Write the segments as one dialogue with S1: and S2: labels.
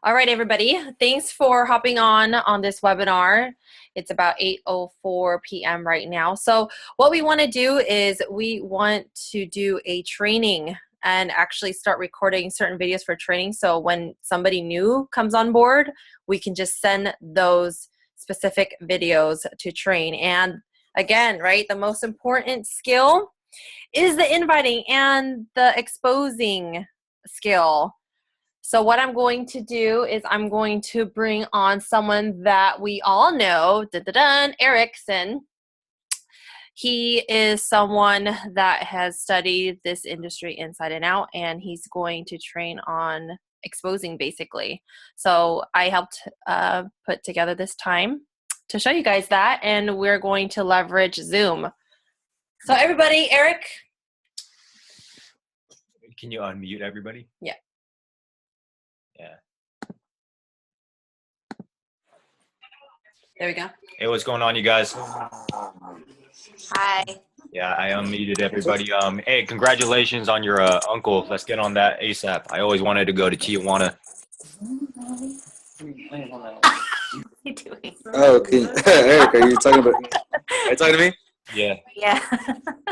S1: All right, everybody. Thanks for hopping on this webinar. It's about 8:04 p.m. right now. So what we want to do is we want to do a training and actually start recording certain videos for training. So when somebody new comes on board, we can just send those specific videos to train. And again, right, the most important skill is the inviting and the exposing skill. So what I'm going to do is I'm going to bring on someone that we all know, Arik. He is someone that has studied this industry inside and out, and he's going to train on exposing basically. So I helped put together this time to show you guys that, and we're going to leverage Zoom. So everybody, Arik.
S2: Can you unmute everybody?
S1: Yeah.
S2: Yeah.
S1: There we go.
S2: Hey, what's going on, you guys?
S1: Hi.
S2: Yeah, I unmuted everybody. Hey, congratulations on your uncle. Let's get on that ASAP. I always wanted to go to Tijuana.
S1: What are you doing?
S3: Oh, okay. Arik, are you talking about? Are you talking to me?
S2: Yeah.
S1: Yeah.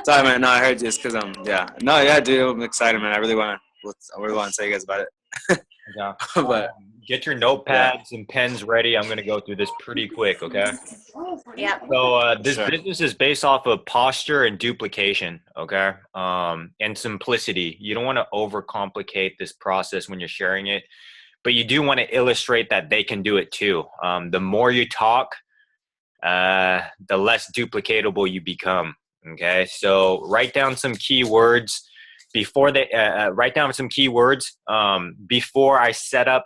S3: Sorry, man. No, I heard you. It's because yeah. No, yeah, dude. I'm excited, man. I really want to tell you guys about it.
S2: Yeah.
S3: But
S2: Get your notepads and pens ready. I'm going to go through this pretty quick, okay?
S1: Yeah.
S2: So this
S3: Sure.
S2: business is based off of posture and duplication, okay? And simplicity. You don't want to overcomplicate this process when you're sharing it, but you do want to illustrate that they can do it too. The more you talk, the less duplicatable you become, okay? So write down some keywords before write down some keywords before I set up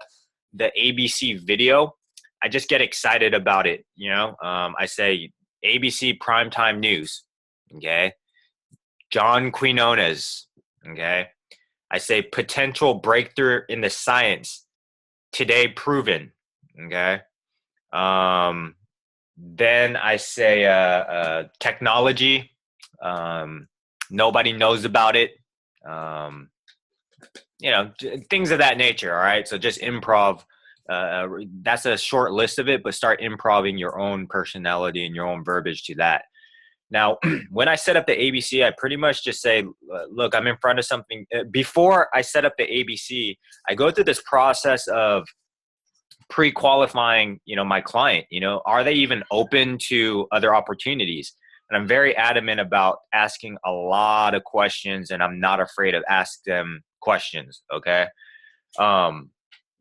S2: the ABC video. I just get excited about it, you know? I say ABC primetime news, okay? John Quinones, okay? I say potential breakthrough in the science, today proven, okay? Then I say technology, nobody knows about it, you know, things of that nature, all right? So just improv. That's a short list of it, but start improving your own personality and your own verbiage to that. Now, when I set up the ABC, I pretty much just say, look, I'm in front of something. Before I set up the ABC, I go through this process of pre-qualifying, you know, my client. You know, are they even open to other opportunities? And I'm very adamant about asking a lot of questions, and I'm not afraid of asking them questions, okay?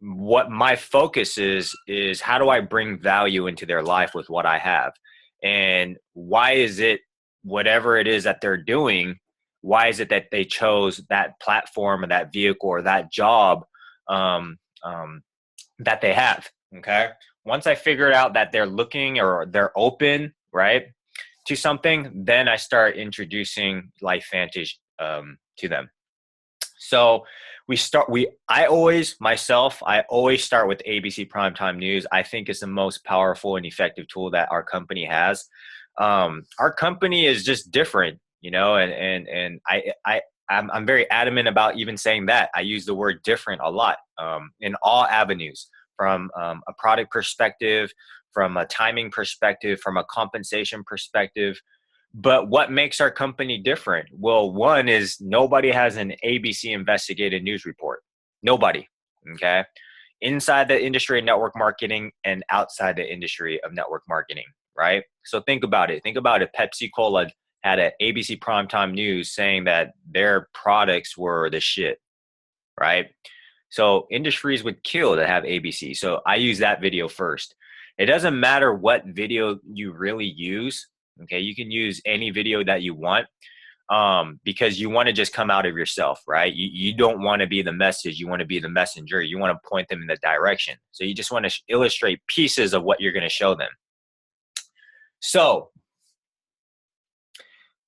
S2: What my focus is how do I bring value into their life with what I have? And why is it, whatever it is that they're doing, why is it that they chose that platform or that vehicle or that job that they have, okay? Once I figured out that they're looking or they're open, right, to something, then I start introducing LifeVantage to them. So I always start with ABC Primetime News. I think it's the most powerful and effective tool that our company has. Our company is just different, you know, and I'm very adamant about even saying that. I use the word different a lot in all avenues, from a product perspective, from a timing perspective, from a compensation perspective. But what makes our company different? Well, one is nobody has an ABC investigative news report. Nobody, okay? Inside the industry of network marketing and outside the industry of network marketing, right? So think about it. Pepsi-Cola had an ABC primetime news saying that their products were the shit, right? So industries would kill to have ABC. So I use that video first. It doesn't matter what video you really use. Okay, you can use any video that you want because you want to just come out of yourself, right? You don't want to be the message. You want to be the messenger. You want to point them in the direction. So you just want to illustrate pieces of what you're going to show them. So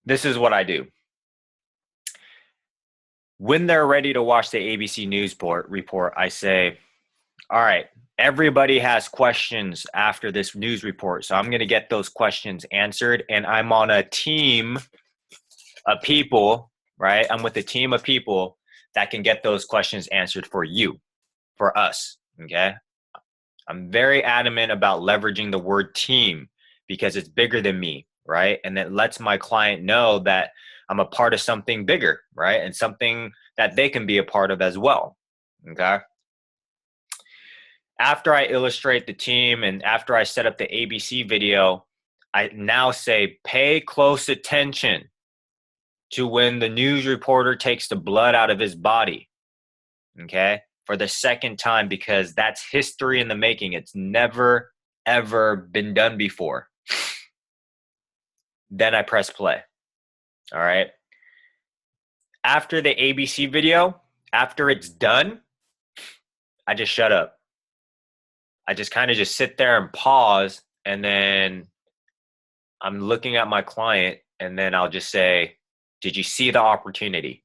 S2: this is what I do. When they're ready to watch the ABC News report, I say, all right, everybody has questions after this news report. So I'm going to get those questions answered. And I'm on a team of people, right? I'm with a team of people that can get those questions answered for you, for us. Okay. I'm very adamant about leveraging the word team because it's bigger than me, right? And it lets my client know that I'm a part of something bigger, right? And something that they can be a part of as well. Okay. After I illustrate the team and after I set up the ABC video, I now say, pay close attention to when the news reporter takes the blood out of his body. Okay. For the second time, because that's history in the making. It's never, ever been done before. Then I press play. All right. After the ABC video, after it's done, I just shut up. I just kind of just sit there and pause, and then I'm looking at my client, and then I'll just say, did you see the opportunity?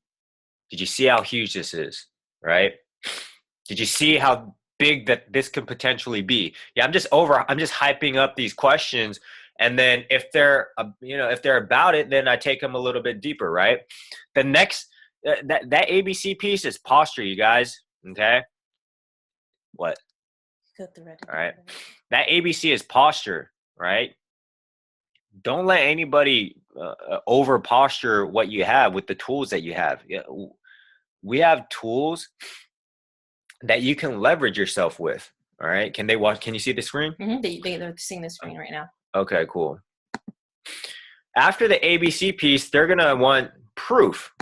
S2: Did you see how huge this is? Right? Did you see how big that this could potentially be? Yeah, I'm just hyping up these questions. And then if they're, if they're about it, then I take them a little bit deeper, right? The next, that ABC piece is posture, you guys. Okay. What? All right. That ABC is posture, right? Don't let anybody over posture what you have with the tools that you have. We have tools that you can leverage yourself with. All right. Can they watch? Can you see the screen?
S1: Mm-hmm. They're seeing the screen right now.
S2: Okay, cool. After the ABC piece, they're going to want proof.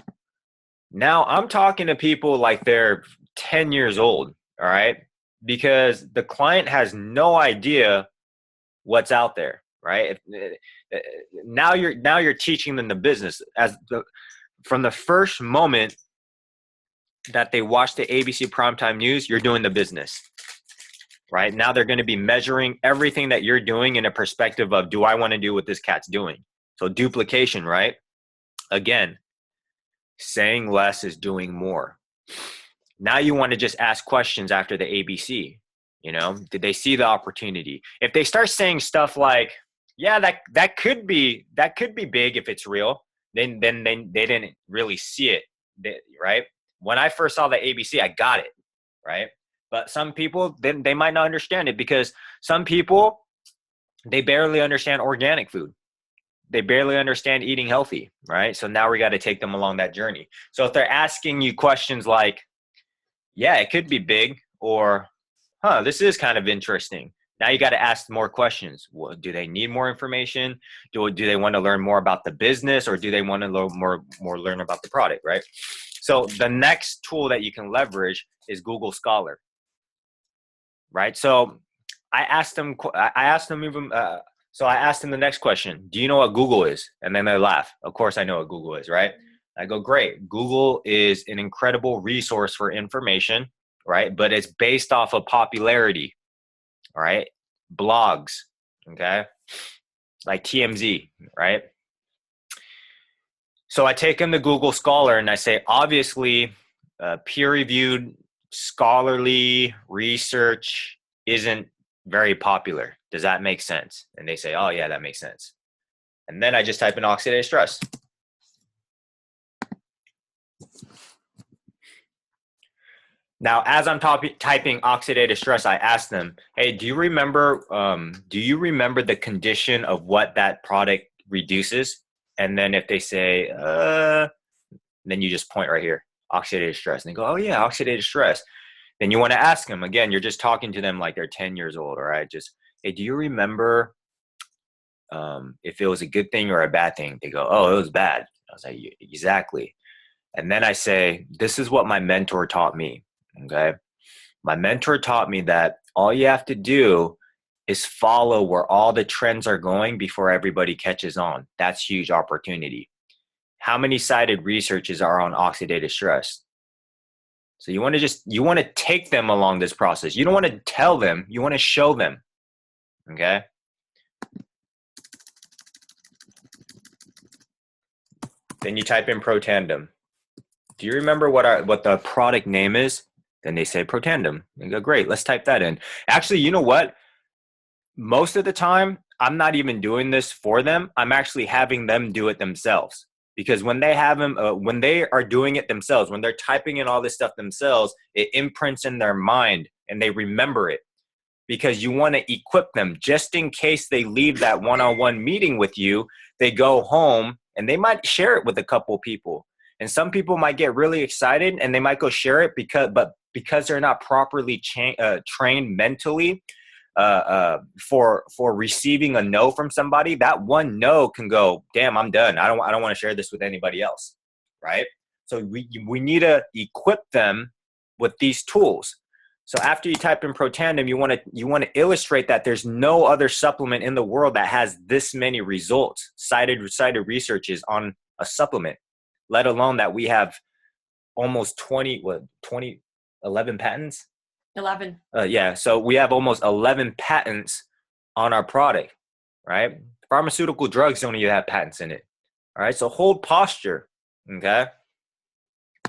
S2: Now I'm talking to people like they're 10 years old. All right. Because the client has no idea what's out there. Right. Now you're teaching them the business from the first moment that they watch the ABC primetime news, you're doing the business, right? Now they're going to be measuring everything that you're doing in a perspective of, do I want to do what this cat's doing? So duplication, right? Again, saying less is doing more. Now you want to just ask questions after the ABC. Did they see the opportunity? If they start saying stuff like, yeah, that could be big if it's real, then they didn't really see it, right? When I first saw the ABC, I got it, right? But some people, then they might not understand it, because some people, they barely understand organic food. They barely understand eating healthy, right? So now we got to take them along that journey. So if they're asking you questions like, yeah, it could be big, or, this is kind of interesting. Now you got to ask more questions. Well, do they need more information? Do they want to learn more about the business, or do they want to learn about the product, right? So the next tool that you can leverage is Google Scholar, right? So I asked them the next question. Do you know what Google is? And then they laugh. Of course I know what Google is, right? I go, great. Google is an incredible resource for information, right? But it's based off of popularity, all right? Blogs, okay? Like TMZ, right? So I take them to Google Scholar and I say, obviously, peer-reviewed scholarly research isn't very popular. Does that make sense? And they say, oh, yeah, that makes sense. And then I just type in oxidative stress. Now, as I'm typing oxidative stress, I ask them, hey, do you remember the condition of what that product reduces? And then if they say, then you just point right here, oxidative stress. And they go, oh yeah, oxidative stress. Then you want to ask them again, you're just talking to them like they're 10 years old, all right? Just, hey, do you remember if it was a good thing or a bad thing? They go, oh, it was bad. I was like, exactly. And then I say, this is what my mentor taught me, okay? My mentor taught me that all you have to do is follow where all the trends are going before everybody catches on. That's huge opportunity. How many cited researches are on oxidative stress? So you want to take them along this process. You don't want to tell them, you want to show them. Okay? Then you type in Protandem. Do you remember what the product name is? Then they say Protandem. They go, great, let's type that in. Actually, you know what? Most of the time, I'm not even doing this for them. I'm actually having them do it themselves. Because when they are doing it themselves, when they're typing in all this stuff themselves, it imprints in their mind and they remember it, because you want to equip them just in case they leave that one-on-one meeting with you. They go home and they might share it with a couple people, and some people might get really excited and they might go share it because they're not properly trained mentally for receiving a no from somebody. That one no can go, damn, I'm done. I don't want to share this with anybody else, right? So we need to equip them with these tools. So after you type in Protandim, you want to illustrate that there's no other supplement in the world that has this many results, cited researches on a supplement, let alone that we have almost 11 patents.
S1: 11.
S2: Yeah, so we have almost 11 patents on our product, right? Pharmaceutical drugs don't even have patents in it. All right, so hold posture, okay?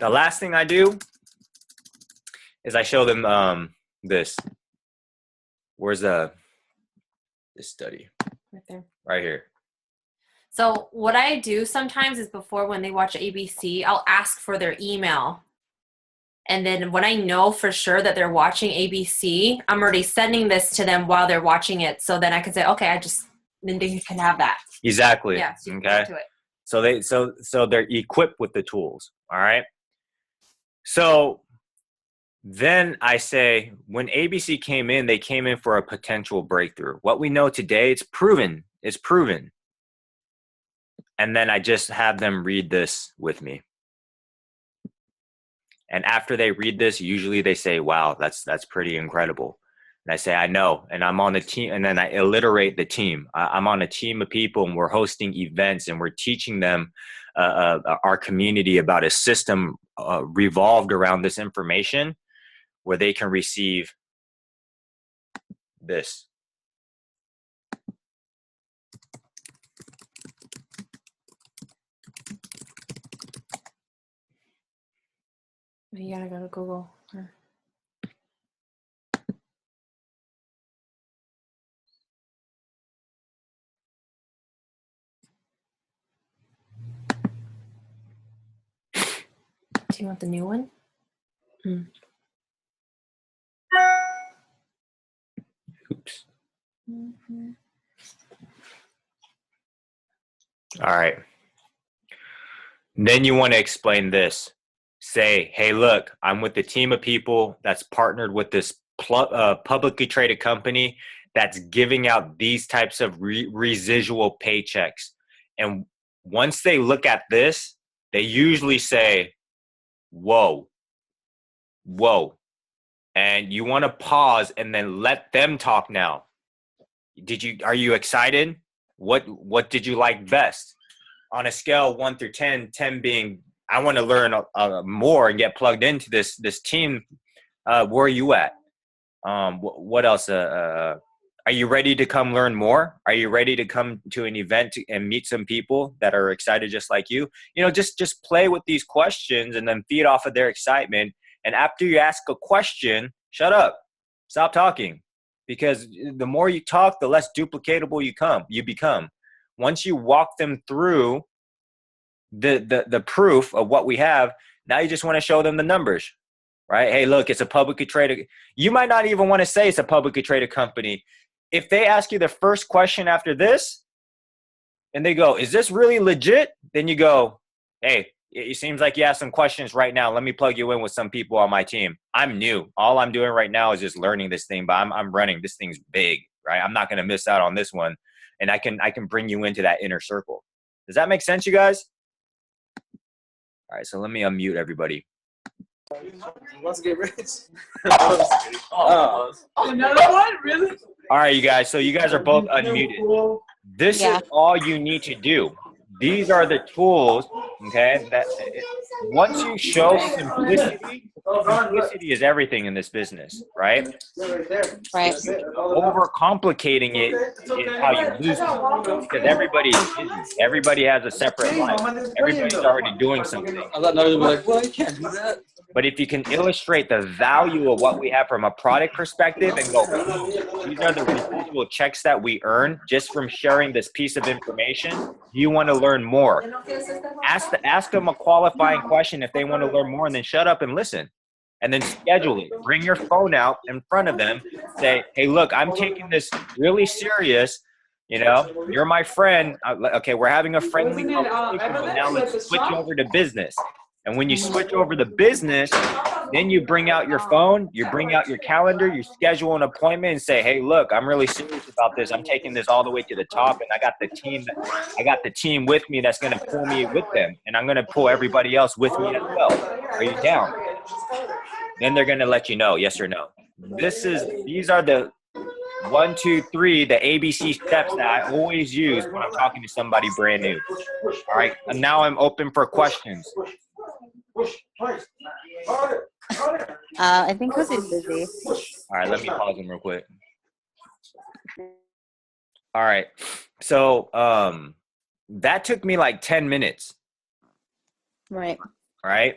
S2: The last thing I do is I show them this. Where's this study?
S1: Right there.
S2: Right here.
S1: So what I do sometimes is before, when they watch ABC, I'll ask for their email. And then when I know for sure that they're watching ABC, I'm already sending this to them while they're watching it. So then I can say, okay, then they can have that.
S2: Exactly.
S1: Yeah. So
S2: okay.
S1: To it.
S2: So they're equipped with the tools. All right. So then I say, when ABC came in, they came in for a potential breakthrough. What we know today, it's proven. It's proven. And then I just have them read this with me. And after they read this, usually they say, wow, that's pretty incredible. And I say, I know. And I'm on the team. And then I alliterate the team. I'm on a team of people, and we're hosting events, and we're teaching them, our community, about a system revolved around this information where they can receive this.
S1: You gotta go to Google. Do you want the new one?
S2: Oops. All right. Then you want to explain this. Say, hey, look, I'm with a team of people that's partnered with this publicly traded company that's giving out these types of residual paychecks. And once they look at this, they usually say, whoa. And you want to pause and then let them talk now. Are you excited? What did you like best? On a scale of 1 through 10, 10 being, I want to learn more and get plugged into this team. Where are you at? What else? Are you ready to come learn more? Are you ready to come to an event and meet some people that are excited just like you? Just play with these questions and then feed off of their excitement. And after you ask a question, shut up, stop talking, because the more you talk, the less duplicatable you become. Once you walk them through the proof of what we have, now you just want to show them the numbers, right? Hey, look, it's a publicly traded. You might not even want to say it's a publicly traded company. If they ask you the first question after this and they go, is this really legit? Then you go, hey, it seems like you have some questions right now. Let me plug you in with some people on my team. I'm new. All I'm doing right now is just learning this thing, but I'm running. This thing's big, right? I'm not going to miss out on this one. And I can bring you into that inner circle. Does that make sense, you guys? All right, so let me unmute everybody.
S3: Let's get rich.
S4: Another one? Really?
S2: All right, you guys. So you guys are both unmuted. This is all you need to do. These are the tools, okay? Once you show simplicity is everything in this business, right?
S4: Right.
S2: Overcomplicating it is how you lose it, because everybody's busy. Everybody has a separate life. Everybody's already doing something.
S3: I thought nobody would be like, well, you can't do that.
S2: But if you can illustrate the value of what we have from a product perspective and go, these are the residual checks that we earn just from sharing this piece of information. Do you want to learn more? Ask them a qualifying question if they want to learn more, and then shut up and listen. and then schedule it. Bring your phone out in front of them. Say, hey, look, I'm taking this really serious. You know, you're my friend. Okay, we're having a friendly conversation, but now let's switch over to business. And when you switch over to business, then you bring out your phone, you bring out your calendar, you schedule an appointment and say, hey, look, I'm really serious about this. I'm taking this all the way to the top, and I got the team with me that's going to pull me with them, and I'm going to pull everybody else with me as well. Are you down? Then they're going to let you know, yes or no. These are the 1, 2, 3, the ABC steps that I always use when I'm talking to somebody brand new. All right, and now I'm open for questions.
S5: I think Jose's busy.
S2: All right, let me pause him real quick. All right, so that took me like 10 minutes.
S5: Right.
S2: Right?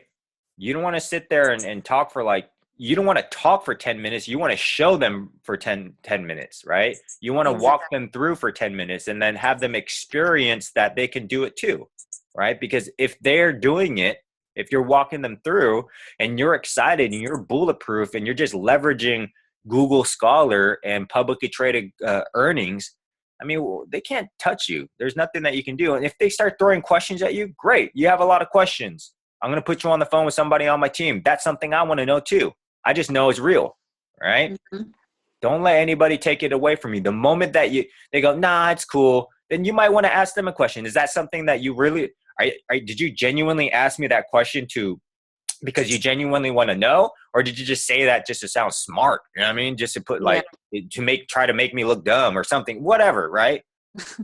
S2: You don't want to sit there and talk for like, you don't want to talk for 10 minutes. You want to show them for 10 minutes, right? You want to walk them through for 10 minutes and then have them experience that they can do it too, right? Because if they're doing it, if you're walking them through and you're excited and you're bulletproof and you're just leveraging Google Scholar and publicly traded earnings, I mean, they can't touch you. There's nothing that you can do. And if they start throwing questions at you, great. You have a lot of questions. I'm going to put you on the phone with somebody on my team. That's something I want to know too. I just know it's real, right? Mm-hmm. Don't let anybody take it away from you. The moment that they go, nah, it's cool, then you might want to ask them a question. Is that something that you really did you genuinely ask me that question because you genuinely want to know, or did you just say that just to sound smart? You know what I mean? Just to put try to make me look dumb or something, whatever, right?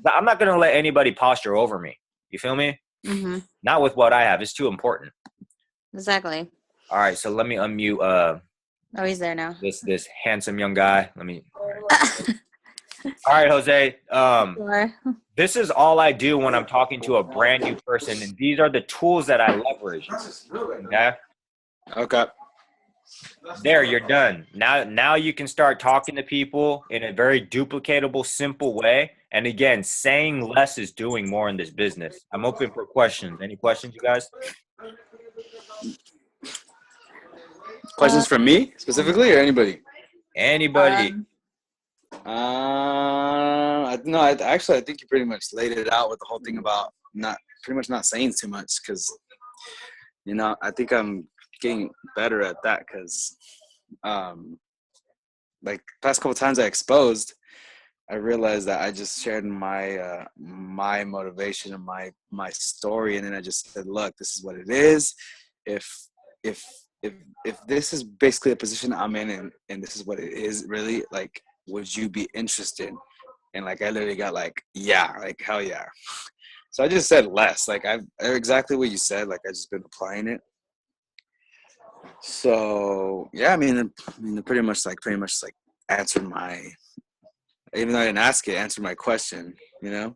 S2: I'm not going to let anybody posture over me. You feel me?
S5: Mm-hmm.
S2: Not with what I have. It's too important.
S5: Exactly.
S2: All right, so let me unmute.
S5: Oh, he's there now.
S2: This handsome young guy. All right, Jose.
S5: Sure.
S2: This is all I do when I'm talking to a brand new person, and these are the tools that I leverage. Okay.
S3: Okay.
S2: There, you're done. Now you can start talking to people in a very duplicatable, simple way. And again, saying less is doing more in this business. I'm open for questions. Any questions, you guys?
S3: Questions from me specifically or anybody?
S2: Anybody.
S3: I think you pretty much laid it out with the whole thing about not saying too much, because, you know, I think I'm getting better at that, because like past couple times I exposed, I realized that I just shared my my motivation and my story, and then I just said, look, this is what it is. If this is basically a position I'm in, and this is what it is really, like, would you be interested? And like, I literally got like, yeah, like, hell yeah. So I just said less. Like, I've exactly what you said. Like, I just been applying it. So yeah, I mean, pretty much answered my, even though I didn't ask it, answered my question, you know?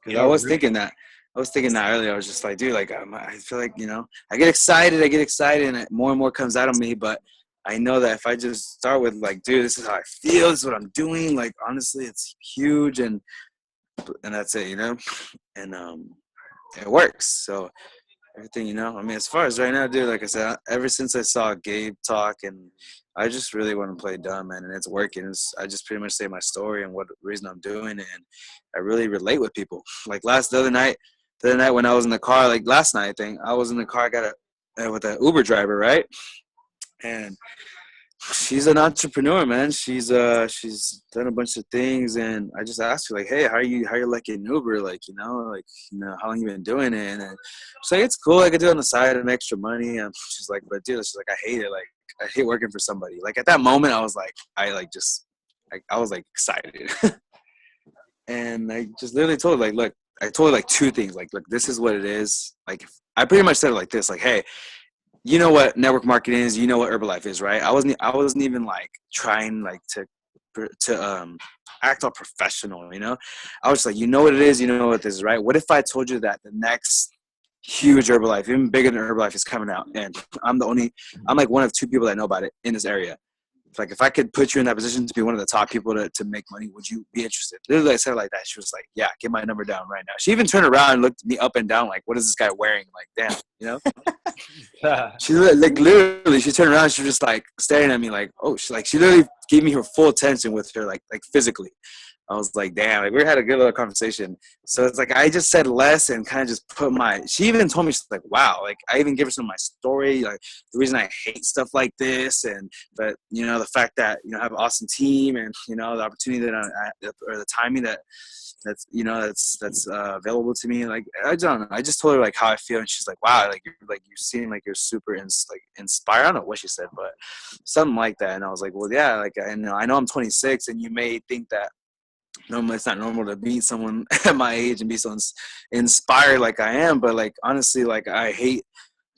S3: Because I was thinking that earlier. I was just like, dude, like, I feel like, you know, I get excited and more and more comes out of me. But I know that if I just start with like, dude, this is how I feel, this is what I'm doing, like, honestly, it's huge, and that's it, you know? And it works. So everything, you know, I mean, as far as right now, dude, like I said, ever since I saw Gabe talk, and I just really want to play dumb, man, and it's working. I just pretty much say my story and what reason I'm doing it, and I really relate with people. Like the other night when I was in the car, like last night, I think I was in the car, I got with an Uber driver, right? And she's an entrepreneur, man. She's done a bunch of things, and I just asked her, like, hey, how are you liking Uber? Like, you know, how long you been doing it? And she's like, it's cool. I could do it on the side and extra money. And she's like, but dude, she's like, I hate it. Like, I hate working for somebody. Like, at that moment, I was like, I was like excited. And I just literally told her, like, look, I told her like two things. Like, look, this is what it is. Like, I pretty much said it like this, like, hey, you know what network marketing is, you know what Herbalife is, right? I wasn't even like trying like to act all professional, you know? I was like, you know what it is, you know what this is, right? What if I told you that the next huge Herbalife, even bigger than Herbalife, is coming out, and I'm like one of two people that know about it in this area. Like, if I could put you in that position to be one of the top people to make money, would you be interested? Literally, I said it like that. She was like, yeah, get my number down right now. She even turned around and looked me up and down like, what is this guy wearing? Like, damn, you know? She like literally, she turned around, she was just like staring at me like, oh, she literally gave me her full attention with her, like physically. I was like, damn, like we had a good little conversation. So it's like I just said less and kind of just put she even told me, she's like, wow, like I even give her some of my story, like the reason I hate stuff like this, but you know, the fact that, you know, I have an awesome team, and you know, the opportunity that or the timing that's you know, that's available to me. Like I don't know, I just told her like how I feel, and she's like, wow, like you seem like you're super inspired. I don't know what she said, but something like that. And I was like, well, yeah, like I know I'm 26, and you may think that normally it's not normal to meet someone at my age and be so inspired like I am, but like honestly, like I hate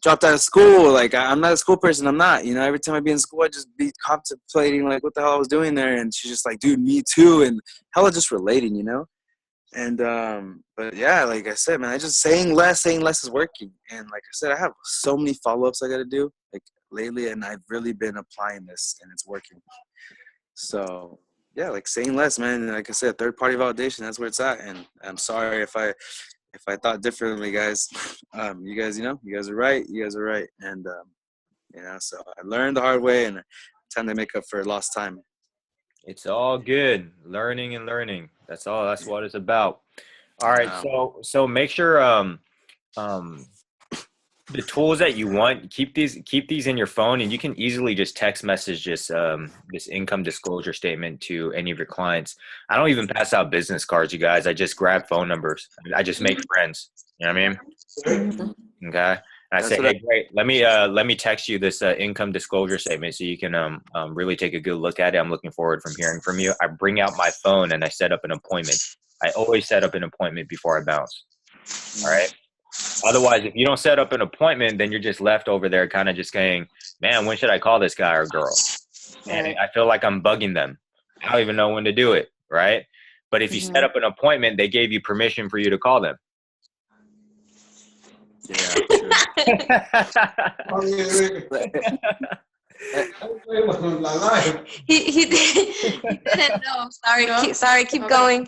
S3: dropped out of school. Like I'm not a school person. I'm not, you know, every time I be in school, I just be contemplating like what the hell I was doing there. And she's just like, dude, me too. And hella just relating, you know? And but yeah, like I said, man, I just saying less is working. And like I said, I have so many follow-ups I gotta do like lately, and I've really been applying this, and it's working. So yeah, like saying less, man. Like I said, third party validation, that's where it's at. And I'm sorry if I thought differently, guys. You guys, you know, you guys are right. You guys are right. And you know, so I learned the hard way, and time to make up for lost time.
S2: It's all good. Learning and learning. That's all. That's what it's about. All right. So make sure the tools that you want, keep these in your phone, and you can easily just text message this income disclosure statement to any of your clients. I don't even pass out business cards, you guys. I just grab phone numbers. I just make friends. You know what I mean? Okay. And I say, hey, great. Let me text you this income disclosure statement so you can really take a good look at it. I'm looking forward from hearing from you. I bring out my phone and I set up an appointment. I always set up an appointment before I bounce. All right. Otherwise, if you don't set up an appointment, then you're just left over there kind of just saying, man, when should I call this guy or girl? And I feel like I'm bugging them. I don't even know when to do it, right? But if you set up an appointment, they gave you permission for you to call them.
S3: Yeah, true.
S5: He didn't know. Sorry. Keep going.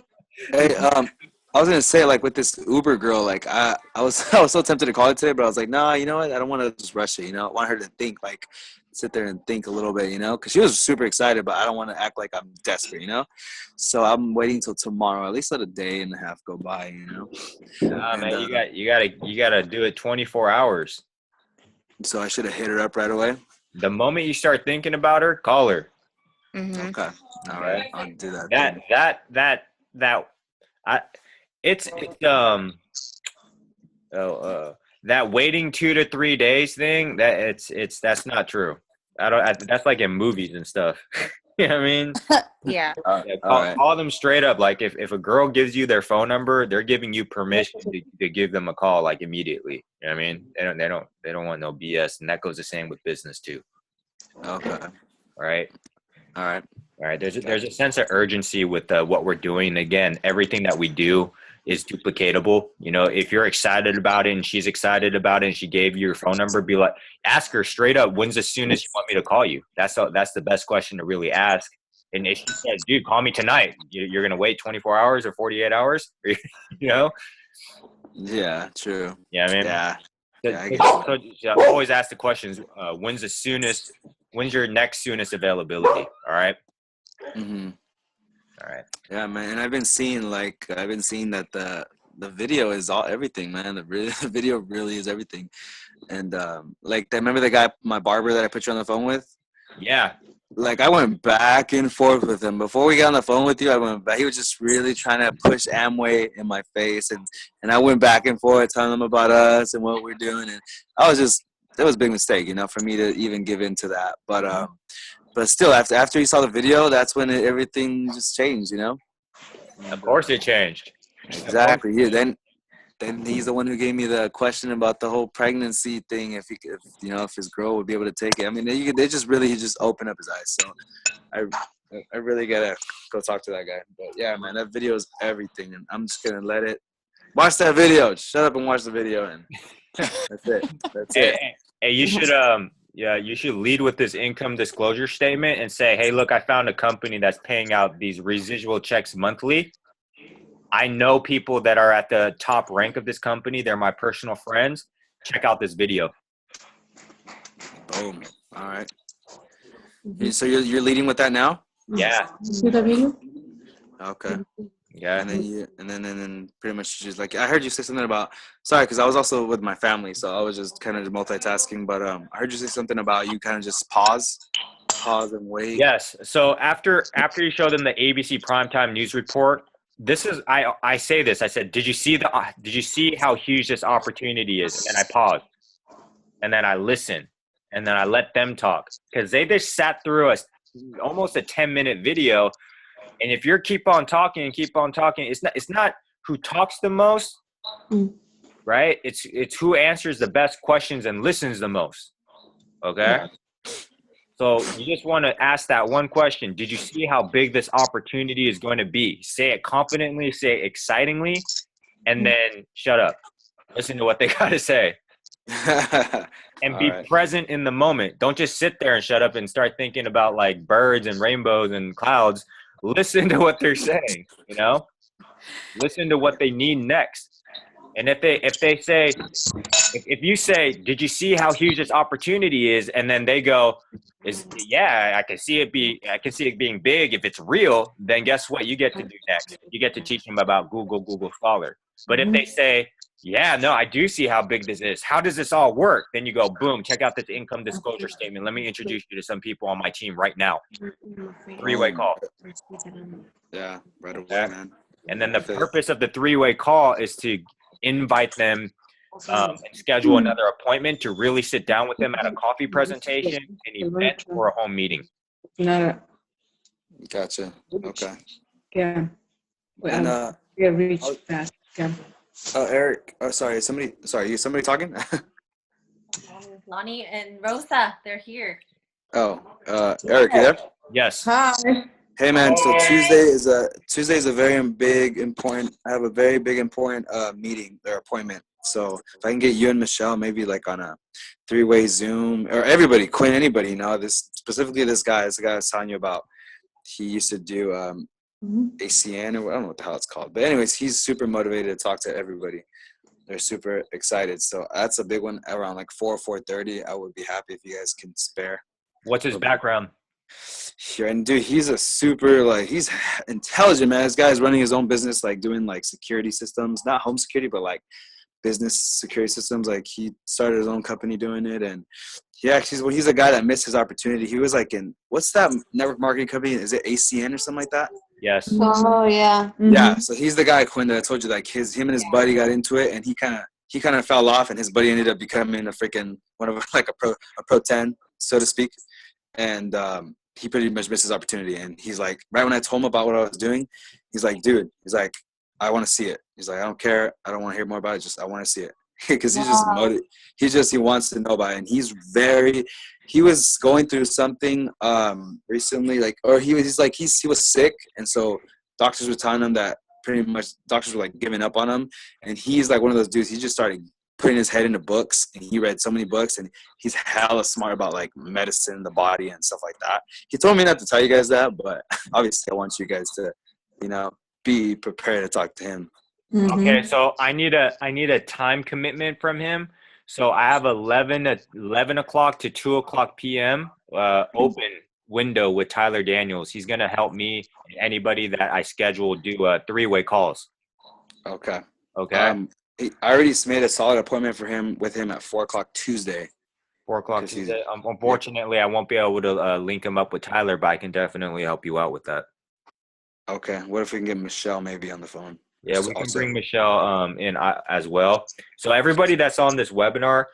S3: Hey, I was gonna say, like with this Uber girl, like I was so tempted to call her today, but I was like, nah, you know what? I don't want to just rush it. You know, I want her to think, like sit there and think a little bit, you know, because she was super excited, but I don't want to act like I'm desperate, you know. So I'm waiting till tomorrow. At least let a day and a half go by, you know.
S2: Nah, and, man, you gotta do it 24 hours.
S3: So I should have hit her up right away.
S2: The moment you start thinking about her, call her.
S5: Mm-hmm.
S3: Okay. All right. I'll do that.
S2: That waiting 2 to 3 days thing, that's not true. That's like in movies and stuff. You know what I mean?
S5: Yeah.
S2: Call them straight up. Like if a girl gives you their phone number, they're giving you permission to give them a call like immediately. You know what I mean? They don't want no BS, and that goes the same with business too.
S3: Okay.
S2: All right. There's a sense of urgency with what we're doing. Again, everything that we do is duplicatable. You know, if you're excited about it and she's excited about it and she gave you your phone number, be like, ask her straight up, when's the soonest you want me to call you? That's the best question to really ask. And if she says, dude, call me tonight, you're going to wait 24 hours or 48 hours, you know?
S3: Yeah, true.
S2: Yeah, man.
S3: Yeah.
S2: So always ask the questions, when's your next soonest availability? All right.
S3: Mm-hmm.
S2: All right.
S3: Yeah, man. And I've been seeing that the video is everything, man. The video really is everything. And remember the guy, my barber that I put you on the phone with?
S2: Yeah.
S3: Like I went back and forth with him before we got on the phone with you. I went back. He was just really trying to push Amway in my face, and I went back and forth telling him about us and what we're doing. And it was a big mistake, you know, for me to even give in to that. But still, after he saw the video, that's when everything just changed, you know.
S2: Of course, it changed.
S3: Exactly. Yeah. Then he's the one who gave me the question about the whole pregnancy thing. If his girl would be able to take it. I mean, he just opened up his eyes. So I really gotta go talk to that guy. But yeah, man, that video is everything, and I'm just gonna let it watch that video. Shut up and watch the video, and that's it. That's it.
S2: Hey, you should you should lead with this income disclosure statement and say, hey, look, I found a company that's paying out these residual checks monthly. I know people that are at the top rank of this company. They're my personal friends. Check out this video.
S3: Boom. All right. So you're leading with that now?
S2: Yeah.
S4: See the video?
S3: Okay.
S2: Yeah.
S3: And then pretty much just like, I heard you say something about, sorry, because I was also with my family, so I was just kind of multitasking, but I heard you say something about you kind of just pause and wait.
S2: Yes. So after you show them the ABC primetime news report, this is I say this. I said, did you see how huge this opportunity is? And then I paused, and then I listened, and then I let them talk because they just sat through almost a 10-minute video. And if you're keep on talking, it's not who talks the most, right? It's who answers the best questions and listens the most. Okay. So you just want to ask that one question. Did you see how big this opportunity is going to be? Say it confidently, say it excitingly, and then shut up. Listen to what they got to say. And be present in the moment. Don't just sit there and shut up and start thinking about like birds and rainbows and clouds. Listen to what they're saying, you know? Listen to what they need next. And if they say, if you say, did you see how huge this opportunity is? And then they go, I can see it being big. If it's real, then guess what you get to do next? You get to teach them about Google Scholar. But if they say, yeah, no, I do see how big this is. How does this all work? Then you go, boom, check out this income disclosure statement. Let me introduce you to some people on my team right now. 3-way call.
S3: Yeah, right away, man.
S2: And then the purpose of the 3-way call is to invite them and schedule another appointment to really sit down with them at a coffee presentation, an event, or a home meeting.
S3: Gotcha. Okay.
S4: Yeah.
S3: And
S4: reach fast. Yeah.
S3: Eric, sorry, somebody talking?
S1: Lonnie and Rosa, they're here.
S3: Eric, you there?
S2: Yes.
S4: Hi.
S3: Hey man, so Tuesday is a very big important. I have a very big important meeting or appointment. So if I can get you and Michelle, maybe like on a 3-way Zoom, or everybody, Quynh, anybody, specifically this guy I was telling you about. He used to do ACN, or I don't know what the hell it's called, but anyways, he's super motivated to talk to everybody. They're super excited. So that's a big one around like 4:30. I would be happy if you guys can spare.
S2: What's his background?
S3: Sure. And dude, he's a super, he's intelligent, man. This guy's running his own business, like doing like security systems, not home security, but like business security systems. Like he started his own company doing it. And he's a guy that missed his opportunity. He was like what's that network marketing company? Is it ACN or something like that?
S2: Yes.
S5: Oh, yeah.
S3: Yeah. So he's the guy, Quynh, that I told you, like him and his buddy got into it, and he kind of fell off, and his buddy ended up becoming a freaking like a pro 10, so to speak. And he pretty much missed his opportunity. And he's like, right when I told him about what I was doing, he's like, dude, I want to see it. He's like, I don't care. I don't want to hear more about it. Just, I want to see it. Because he's just motivated. He wants to know about it. And he was going through something recently, he was sick. And so doctors were telling him that pretty much doctors were like giving up on him. And he's like one of those dudes, he just started putting his head into books, and he read so many books, and he's hella smart about like medicine, the body, and stuff like that. He told me not to tell you guys that, but obviously I want you guys to, be prepared to talk to him.
S2: Okay, so I need a time commitment from him. So I have 11 o'clock to 2 o'clock p.m. Open window with Tyler Daniels. He's gonna help me and anybody that I schedule do 3-way calls.
S3: Okay. I already made a solid appointment with him at 4 o'clock Tuesday.
S2: 4 o'clock Tuesday. Unfortunately, I won't be able to link him up with Tyler, but I can definitely help you out with that.
S3: Okay. What if we can get Michelle maybe on the phone?
S2: Yeah, we can bring Michelle in as well. So everybody that's on this webinar,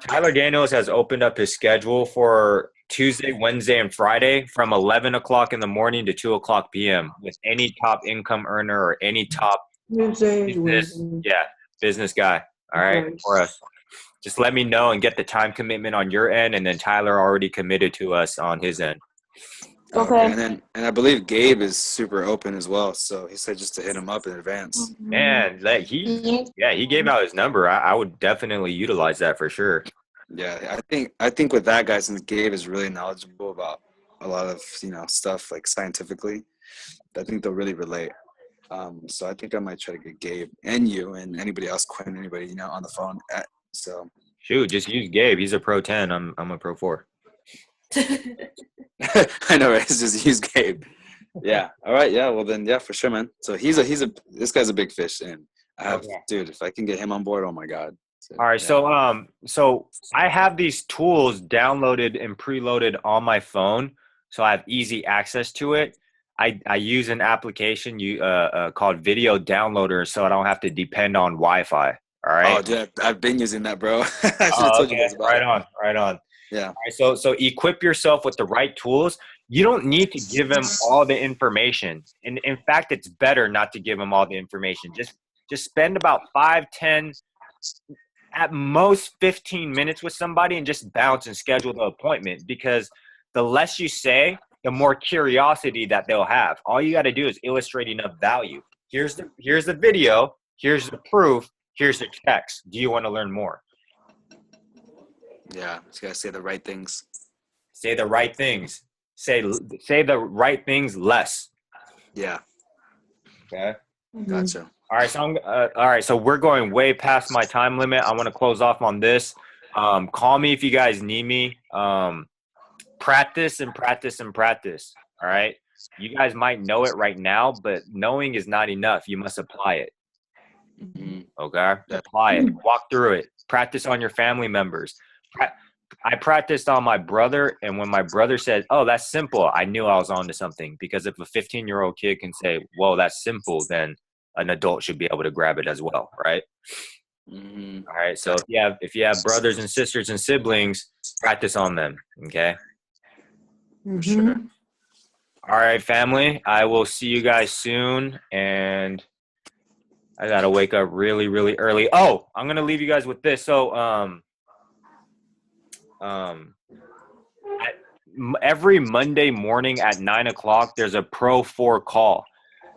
S2: Tyler Daniels has opened up his schedule for Tuesday, Wednesday, and Friday from 11 o'clock in the morning to 2 o'clock p.m. with any top income earner or any top business guy. All right, for us. Just let me know and get the time commitment on your end, and then Tyler already committed to us on his end.
S5: Okay.
S3: And I believe Gabe is super open as well, so he said just to hit him up in advance.
S2: Man, he gave out his number. I would definitely utilize that for sure.
S3: Yeah, I think with that guy, since Gabe is really knowledgeable about a lot of stuff like scientifically, I think they'll really relate. So I think I might try to get Gabe and you and anybody else, Quynh, anybody on the phone.
S2: Shoot, just use Gabe. He's a pro 10. I'm a pro 4.
S3: I know, right? It's just use Gabe. Yeah. All right. Yeah. Well, then, yeah, for sure, man. So this guy's a big fish, and dude, if I can get him on board, oh my God. So,
S2: All right.
S3: yeah.
S2: So I have these tools downloaded and preloaded on my phone, so I have easy access to it. I use an application called Video Downloader, so I don't have to depend on Wi-Fi. All right.
S3: Oh, dude, I've been using that, bro. I should have
S2: Oh,
S3: told you
S2: okay.
S3: guys about it.
S2: Right on.
S3: Yeah.
S2: All right, so equip yourself with the right tools. You don't need to give him all the information. And in fact, it's better not to give him all the information. Just spend about 5, 10, at most 15 minutes with somebody and just bounce and schedule the appointment, because the less you say, the more curiosity that they'll have. All you got to do is illustrate enough value. Here's the video, here's the proof, here's the text. Do you want to learn more?
S3: Yeah. Just gotta say the right things.
S2: Say the right things. Say the right things less.
S3: Yeah.
S2: Okay.
S3: Gotcha.
S2: All right. So all right. So we're going way past my time limit. I want to close off on this. Call me if you guys need me. Practice and practice and practice. All right. You guys might know it right now, but knowing is not enough. You must apply it.
S3: Mhm.
S2: Okay. Apply it. Walk through it. Practice on your family members. I practiced on my brother, and when my brother said, "Oh, that's simple," I knew I was onto something, because if a 15-year-old kid can say, "Whoa, that's simple," then an adult should be able to grab it as well, right?
S3: Mhm.
S2: All right. So if you have brothers and sisters and siblings, practice on them. Okay.
S3: For sure.
S2: All right, family. I will see you guys soon, and I gotta wake up really, really early. Oh, I'm gonna leave you guys with this. So, every Monday morning at 9:00, there's a Pro 4 call.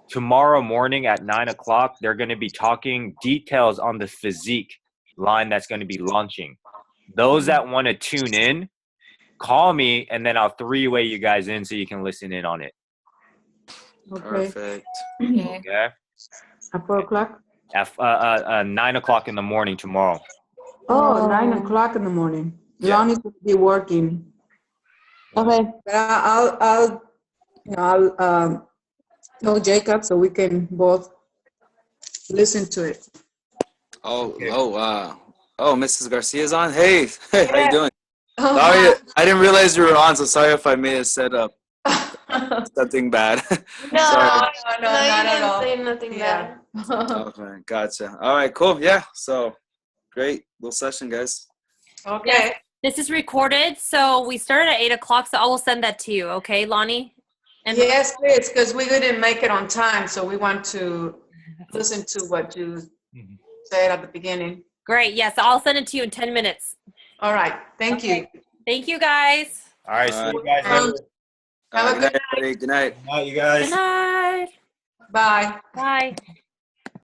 S2: Tomorrow morning at 9:00, they're going to be talking details on the physique line that's going to be launching. Those that want to tune in, call me, and then I'll 3-way you guys in so you can listen in on it.
S4: Okay.
S3: Perfect.
S2: Okay?
S4: At 4 o'clock?
S2: At 9:00 in the morning tomorrow.
S4: Oh, 9 o'clock in the morning.
S3: Yeah.
S4: Lonnie's going to be working.
S5: Okay.
S4: But I'll tell Jacob so we can both listen to it.
S3: Oh, Mrs. Garcia's on. Hey, how you doing?
S4: Oh,
S3: Sorry, I didn't realize you were on. So sorry if I may have said something bad.
S5: No,
S3: Sorry.
S5: no, not at all.
S6: Say nothing
S5: Yeah.
S6: bad.
S3: Okay, gotcha. All right, cool. Yeah. So great little session, guys.
S5: Okay.
S1: This is recorded, so we started at 8:00, so I will send that to you, okay, Lonnie? And
S4: yes, please, because we couldn't make it on time, so we want to listen to what you said at the beginning.
S1: great, yes, I'll send it to you in 10 minutes.
S4: All right. Thank you.
S1: Thank you, guys.
S2: All right. See you guys
S4: Um,
S2: later.
S4: Have a
S3: Good
S4: good
S3: night, everybody. Good night.
S2: Good night, you guys.
S1: Good night.
S4: Bye.
S1: Bye.